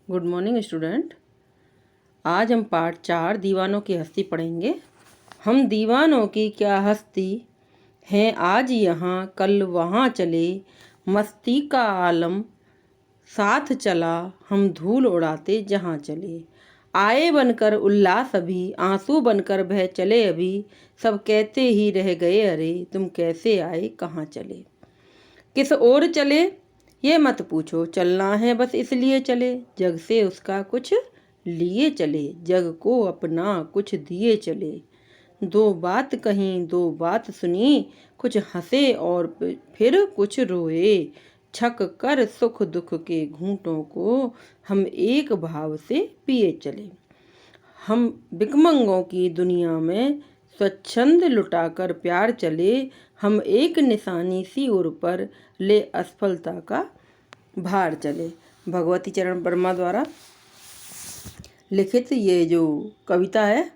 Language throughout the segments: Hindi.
Good morning student. आज हम पाठ 4 दीवानों की हस्ती पढ़ेंगे। हम दीवानों की क्या हस्ती हैं, आज यहाँ कल वहाँ चले, मस्ती का आलम साथ चला, हम धूल उड़ाते जहाँ चले। आए बनकर उल्लास अभी, आंसू बनकर बह चले अभी, सब कहते ही रह गए अरे तुम कैसे आए कहाँ चले। किस ओर चले ये मत पूछो, चलना है बस इसलिए चले, जग से उसका कुछ लिए चले, जग को अपना कुछ दिए चले। दो बात कहीं दो बात सुनी, कुछ हंसे और फिर कुछ रोए, छक कर सुख दुख के घूंटों को हम एक भाव से पिए चले। हम भिकमंगों की दुनिया में स्वच्छंद लुटाकर प्यार चले, हम एक निशानी सी उर पर ले असफलता का भार चले। भगवती चरण वर्मा द्वारा लिखित ये जो कविता है,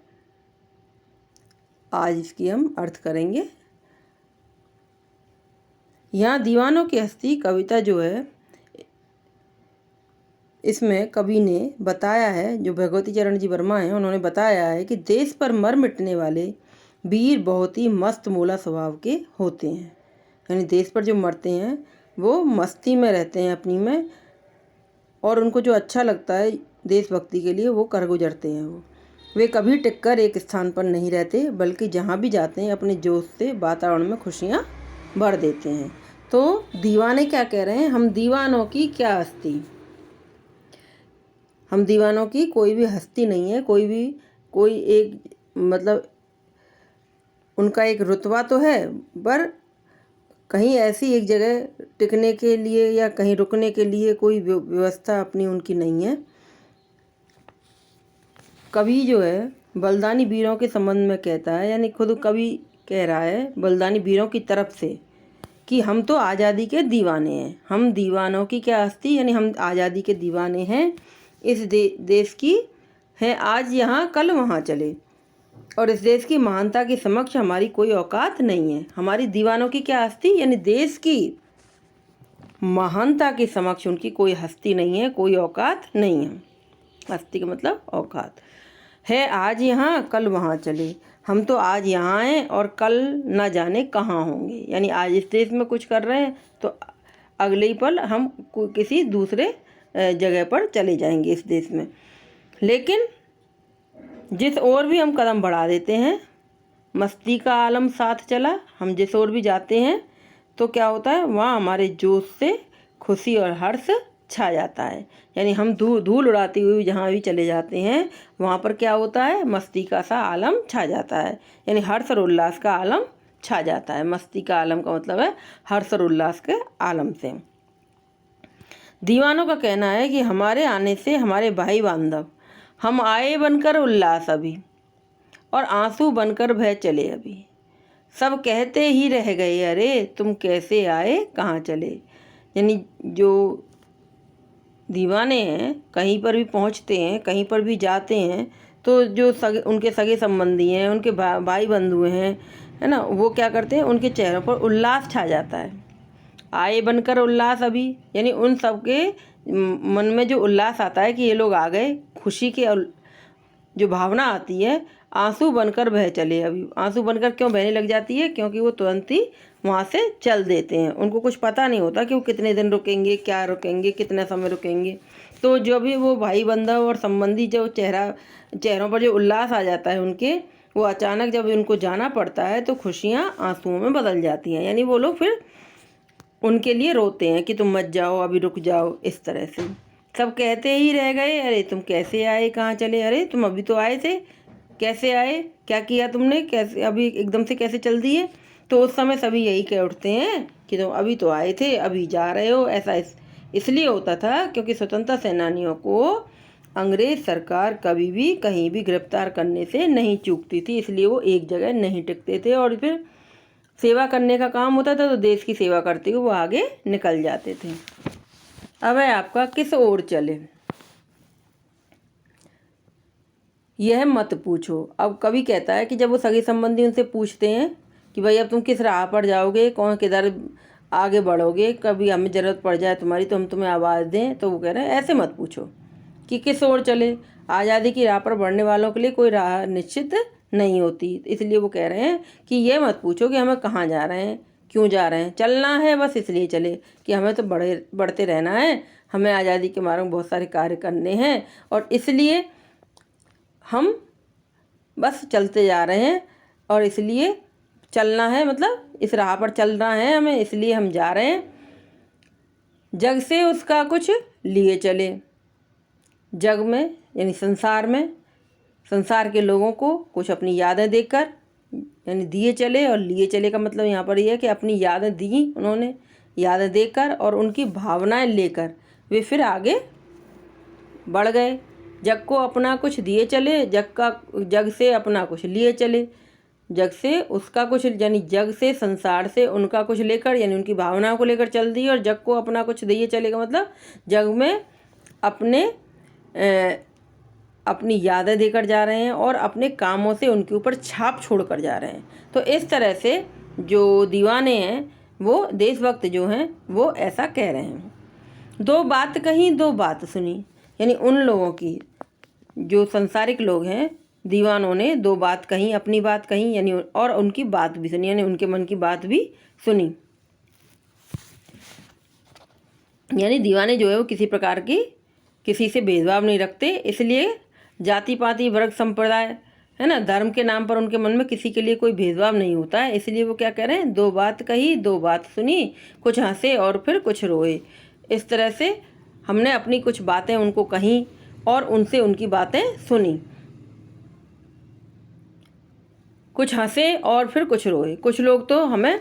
आज इसकी हम अर्थ करेंगे। यहाँ दीवानों की हस्ती कविता जो है, इसमें कवि ने बताया है, जो भगवती चरण जी वर्मा हैं, उन्होंने बताया है कि देश पर मर मिटने वाले वीर बहुत ही मस्त मोला स्वभाव के होते हैं। यानी देश पर जो मरते हैं वो मस्ती में रहते हैं अपनी में, और उनको जो अच्छा लगता है देशभक्ति के लिए वो कर गुजरते हैं। वे कभी टिककर एक स्थान पर नहीं रहते, बल्कि जहाँ भी जाते हैं अपने जोश से वातावरण में खुशियाँ भर देते हैं। तो दीवाने क्या कह रहे हैं, हम दीवानों की क्या हस्ती, हम दीवानों की कोई भी हस्ती नहीं है, कोई एक मतलब उनका एक रुतबा तो है, पर कहीं ऐसी एक जगह टिकने के लिए या कहीं रुकने के लिए कोई व्यवस्था अपनी उनकी नहीं है। कवि जो है बलिदानी वीरों के संबंध में कहता है, यानी खुद कवि कह रहा है बलिदानी वीरों की तरफ से, कि हम तो आज़ादी के दीवाने हैं। हम दीवानों की क्या हस्ती, यानी हम आज़ादी के दीवाने हैं। इस देश की है आज यहाँ कल वहाँ चले, और इस देश की महानता के समक्ष हमारी कोई औकात नहीं है। हमारी दीवानों की क्या हस्ती, यानी देश की महानता के समक्ष उनकी कोई हस्ती नहीं है, कोई औकात नहीं है। हस्ती का मतलब औकात है। आज यहाँ कल वहाँ चले, हम तो आज यहाँ हैं और कल न जाने कहाँ होंगे। यानी आज इस देश में कुछ कर रहे हैं तो अगले ही पल हम किसी दूसरे जगह पर चले जाएंगे इस देश में। लेकिन जिस ओर भी हम कदम बढ़ा देते हैं, मस्ती का आलम साथ चला, हम जिस ओर भी जाते हैं तो क्या होता है, वहाँ हमारे जोश से खुशी और हर्ष छा जाता है। यानी हम धूल उड़ाती हुई जहाँ भी चले जाते हैं वहाँ पर क्या होता है, मस्ती का सा आलम छा जाता है। यानी हर्ष और उल्लास का आलम छा जाता है। मस्ती का आलम का मतलब है हर्ष और उल्लास के आलम से। दीवानों का कहना है कि हमारे आने से हमारे भाई बांधव, हम आए बनकर उल्लास अभी, और आंसू बनकर बह चले अभी, सब कहते ही रह गए अरे तुम कैसे आए कहाँ चले। यानी जो दीवाने हैं कहीं पर भी पहुंचते हैं, कहीं पर भी जाते हैं, तो जो उनके सगे संबंधी हैं, उनके भाई बंधु हैं, है ना, वो क्या करते हैं, उनके चेहरों पर उल्लास छा जाता है। आए बनकर उल्लास अभी, यानी उन सब के मन में जो उल्लास आता है कि ये लोग आ गए, खुशी के जो भावना आती है, आंसू बनकर बह चले अभी। आंसू बनकर क्यों बहने लग जाती है, क्योंकि वो तुरंत ही वहाँ से चल देते हैं। उनको कुछ पता नहीं होता कि वो कितने दिन रुकेंगे, क्या रुकेंगे, कितना समय रुकेंगे। तो जो भी वो भाई बंधु और संबंधी जो चेहरों पर जो उल्लास आ जाता है उनके, वो अचानक जब उनको जाना पड़ता है तो खुशियाँ आंसुओं में बदल जाती हैं। यानी वो लोग फिर उनके लिए रोते हैं कि तुम मत जाओ, अभी रुक जाओ। इस तरह से सब कहते ही रह गए अरे तुम कैसे आए कहाँ चले, अरे तुम अभी तो आए थे, कैसे आए, क्या किया तुमने, कैसे अभी एकदम से कैसे चल दिए। तो उस समय सभी यही कह उठते हैं कि तुम अभी तो आए थे, अभी जा रहे हो। ऐसा इसलिए होता था क्योंकि स्वतंत्रता सेनानियों को अंग्रेज सरकार कभी भी कहीं भी गिरफ्तार करने से नहीं चूकती थी, इसलिए वो एक जगह नहीं टिकते थे, और फिर सेवा करने का काम होता था तो देश की सेवा करते हुए वो आगे निकल जाते थे। अब है आपका किस ओर चले, यह मत पूछो। अब कवि कहता है कि जब वो सगे संबंधी उनसे पूछते हैं कि भाई अब तुम किस राह पर जाओगे, कौन किधर आगे बढ़ोगे, कभी हमें ज़रूरत पड़ जाए तुम्हारी तो हम तुम्हें आवाज़ दें, तो वो कह रहे हैं ऐसे मत पूछो, कि किस ओर चले। आज़ादी की राह पर बढ़ने वालों के लिए कोई राह निश्चित नहीं होती। इसलिए वो कह रहे हैं कि ये मत पूछो कि हमें कहाँ जा रहे हैं, क्यों जा रहे हैं, चलना है बस इसलिए चले कि हमें तो बढ़ते रहना है, हमें आज़ादी के मार्ग में बहुत सारे कार्य करने हैं और इसलिए हम बस चलते जा रहे हैं और इसलिए चलना है, मतलब इस राह पर चल रहा है हमें, इसलिए हम जा रहे हैं। जग से उसका कुछ लिए चले। जग में यानी संसार में, संसार के लोगों को कुछ अपनी यादें देकर यानी दिए चले, और लिए चले का मतलब यहाँ पर ये है कि अपनी यादें दी उन्होंने, यादें देकर और उनकी भावनाएं लेकर वे फिर आगे बढ़ गए। जग को अपना कुछ दिए चले, जग से अपना कुछ लिए चले। जग से उसका कुछ यानी जग से संसार से उनका कुछ लेकर यानी उनकी भावनाओं को लेकर चल दिए, और जग को अपना कुछ दिए चलेगा मतलब जग में अपनी यादें देकर जा रहे हैं और अपने कामों से उनके ऊपर छाप छोड़ कर जा रहे हैं। तो इस तरह से जो दीवाने हैं, वो देशभक्त जो हैं, वो ऐसा कह रहे हैं। दो बात कही दो बात सुनी, यानी उन लोगों की जो संसारिक लोग हैं, दीवानों ने दो बात कही, अपनी बात कही यानी और उनकी बात भी सुनी, यानी उनके मन की बात भी सुनी। यानी दीवाने जो है वो किसी प्रकार की किसी से भेदभाव नहीं रखते, इसलिए जाति पाति वर्ग संप्रदाय है ना, धर्म के नाम पर उनके मन में किसी के लिए कोई भेदभाव नहीं होता है। इसलिए वो क्या कह रहे हैं, दो बात कही दो बात सुनी, कुछ हंसे और फिर कुछ रोए। इस तरह से हमने अपनी कुछ बातें उनको कहीं और उनसे उनकी बातें सुनी। कुछ हंसे और फिर कुछ रोए। कुछ लोग तो हमें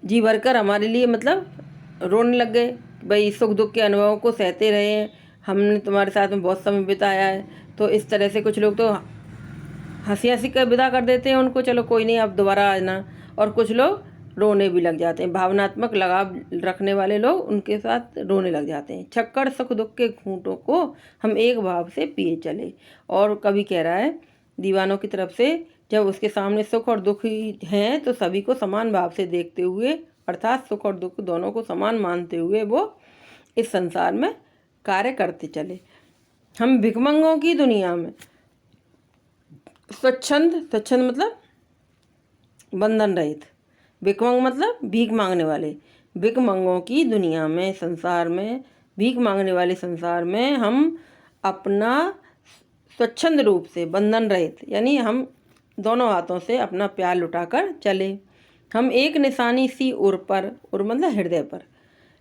जी भरकर हमारे लिए मतलब रोने लग गए, भाई सुख दुख के अनुभवों को सहते रहे हैं, हमने तुम्हारे साथ में बहुत समय बिताया है। तो इस तरह से कुछ लोग तो हंसी हंसी कर विदा कर देते हैं उनको, चलो कोई नहीं आप दोबारा आना, और कुछ लोग रोने भी लग जाते हैं। भावनात्मक लगाव रखने वाले लोग उनके साथ रोने लग जाते हैं। छक्कड़ सुख दुख के घूंटों को हम एक भाव से पिए चले। और कवि कह रहा है दीवानों की तरफ से, जब उसके सामने सुख और दुख हैं तो सभी को समान भाव से देखते हुए, अर्थात सुख और दुख दोनों को समान मानते हुए वो इस संसार में कार्य करते चले। हम भिखमंगों की दुनिया में स्वच्छंद मतलब बंधन रहित, भिखमंग मतलब भीख मांगने वाले, भिखमंगों की दुनिया में, संसार में, भीख मांगने वाले संसार में हम अपना स्वच्छंद रूप से बंधन रहित यानी हम दोनों हाथों से अपना प्यार लुटाकर चले। हम एक निशानी सी उर पर, उर मतलब हृदय पर,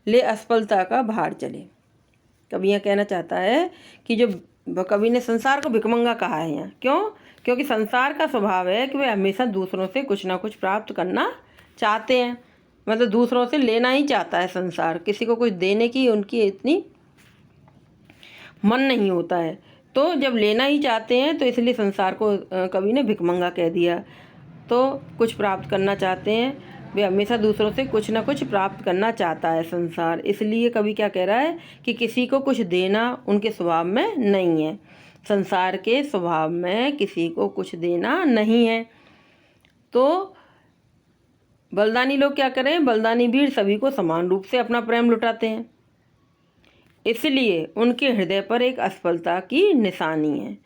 ले असफलता का भार चले। कवि यह कहना चाहता है कि जो कवि ने संसार को भिखमंगा कहा है यहाँ, क्यों? क्योंकि संसार का स्वभाव है कि वे हमेशा दूसरों से कुछ ना कुछ प्राप्त करना चाहते हैं, मतलब दूसरों से लेना ही चाहता है संसार, किसी को कुछ देने की उनकी इतनी मन नहीं होता है। तो जब लेना ही चाहते हैं तो इसलिए संसार को कवि ने भिखमंगा कह दिया। तो कुछ प्राप्त करना चाहते हैं, वे हमेशा दूसरों से कुछ ना कुछ प्राप्त करना चाहता है संसार। इसलिए कवि क्या कह रहा है कि किसी को कुछ देना उनके स्वभाव में नहीं है, संसार के स्वभाव में किसी को कुछ देना नहीं है। तो बलिदानी लोग क्या करें, बलिदानी वीर सभी को समान रूप से अपना प्रेम लुटाते हैं, इसलिए उनके हृदय पर एक असफलता की निशानी है।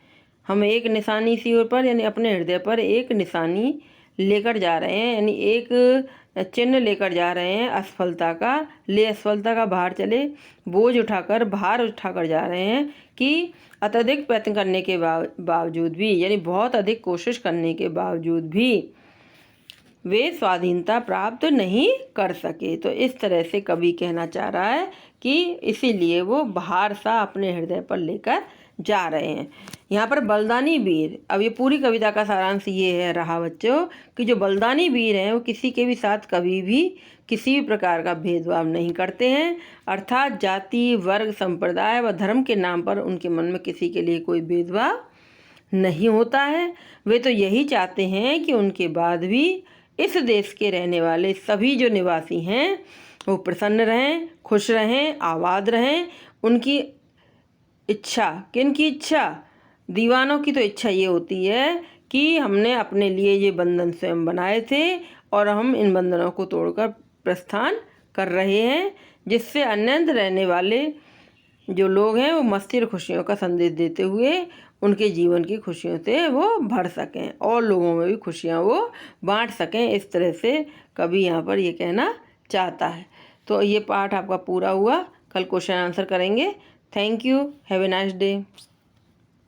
हम एक निशानी सी ओर पर यानी अपने हृदय पर एक निशानी लेकर जा रहे हैं, यानी एक चिन्ह लेकर जा रहे हैं असफलता का। ले असफलता का भार चले, बोझ उठाकर भार उठाकर जा रहे हैं कि अत्यधिक प्रयत्न करने के बावजूद भी, यानी बहुत अधिक कोशिश करने के बावजूद भी वे स्वाधीनता प्राप्त नहीं कर सके। तो इस तरह से कवि कहना चाह रहा है कि इसीलिए वो भार सा अपने हृदय पर लेकर जा रहे हैं। यहाँ पर बलिदानी वीर, अब ये पूरी कविता का सारांश ये है रहा बच्चों कि जो बलिदानी वीर हैं वो किसी के भी साथ कभी भी किसी भी प्रकार का भेदभाव नहीं करते हैं, अर्थात जाति वर्ग संप्रदाय व धर्म के नाम पर उनके मन में किसी के लिए कोई भेदभाव नहीं होता है। वे तो यही चाहते हैं कि उनके बाद भी इस देश के रहने वाले सभी जो निवासी हैं वो प्रसन्न रहें, खुश रहें, आबाद रहें। उनकी इच्छा, किनकी इच्छा? दीवानों की तो इच्छा ये होती है कि हमने अपने लिए ये बंधन स्वयं बनाए थे और हम इन बंधनों को तोड़कर प्रस्थान कर रहे हैं, जिससे अन्यत्र रहने वाले जो लोग हैं वो मस्ती और खुशियों का संदेश देते हुए उनके जीवन की खुशियों से वो भर सकें और लोगों में भी खुशियाँ वो बांट सकें। इस तरह से कवि यहाँ पर ये कहना चाहता है। तो ये पाठ आपका पूरा हुआ। कल क्वेश्चन आंसर करेंगे। Thank you. Have a nice day.